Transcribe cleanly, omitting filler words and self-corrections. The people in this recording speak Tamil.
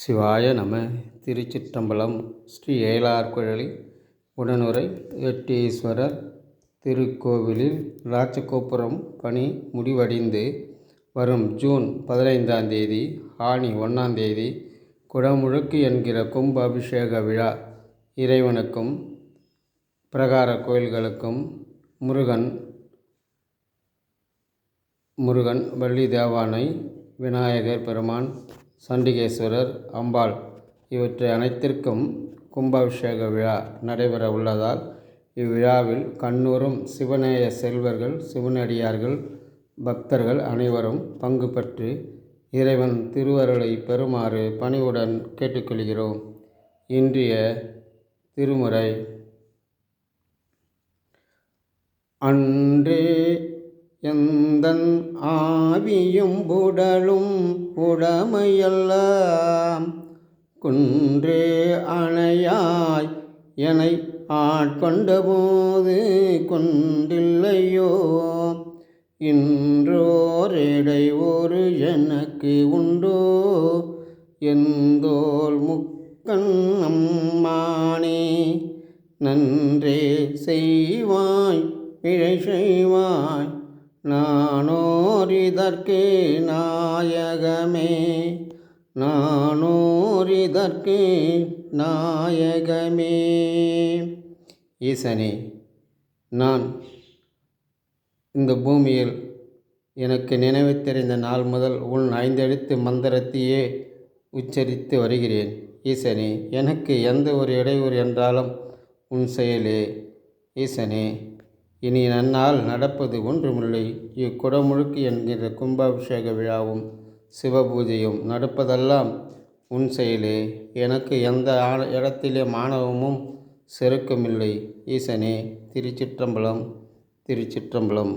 சிவாய நம. திருச்சிற்றம்பலம். ஸ்ரீ ஏலார்குழலி உடனுறை எட்டீஸ்வரர் திருக்கோவிலில் ராஜகோபுரம் பணி முடிவடைந்து வரும் ஜூன் 15ஆம் தேதி ஆனி 1ஆம் தேதி குடமுழுக்கு என்கிற கும்ப அபிஷேக விழா இறைவனுக்கும் பிரகார கோயில்களுக்கும் முருகன் வள்ளி தேவானை விநாயகர் பெருமான் சண்டிகேஸ்வரர் அம்பாள் இவற்றை அனைத்திற்கும் கும்பாபிஷேக விழா நடைபெற உள்ளதால் இவ்விழாவில் கண்ணூரும் சிவநேய செல்வர்கள் சிவனடியார்கள் பக்தர்கள் அனைவரும் பங்கு பெற்று இறைவன் திருவருளை பெறுமாறு பணிவுடன் கேட்டுக்கொள்கிறோம். இன்றைய திருமுறை. அன்றே எந்தன் ஆவியும் உடலும் உடமையெல்லாம் குன்றே அணையாய் எனை ஆட்கொண்ட போது கொண்டில்லையோ இன்றோரிடை ஒரு எனக்கு உண்டோ எந்தோல் முக்கண் அம்மானே நன்றே செய்வாய் பிழை செய்வாய் நானோரிதற்கு நாயகமே நானோரிதற்கு நாயகமே. ஈசனே, நான் இந்த பூமியில் எனக்கு நினைவு தெரிந்த நாள் முதல் உன் 5 எழுத்து மந்திரத்தையே உச்சரித்து வருகிறேன். ஈசனே, எனக்கு எந்த ஒரு இடையூறு என்றாலும் உன் செயலே. ஈசனே, இனி நன்னால் நடப்பது ஒன்றுமில்லை. இக்குடமுழுக்கு என்கிற கும்பாபிஷேக விழாவும் சிவபூஜையும் நடப்பதெல்லாம் உன் செயலே. எனக்கு எந்த இடத்திலே மானவமும் செருக்குமில்லை. ஈசனே, திருச்சிற்றம்பலம் திருச்சிற்றம்பலம்.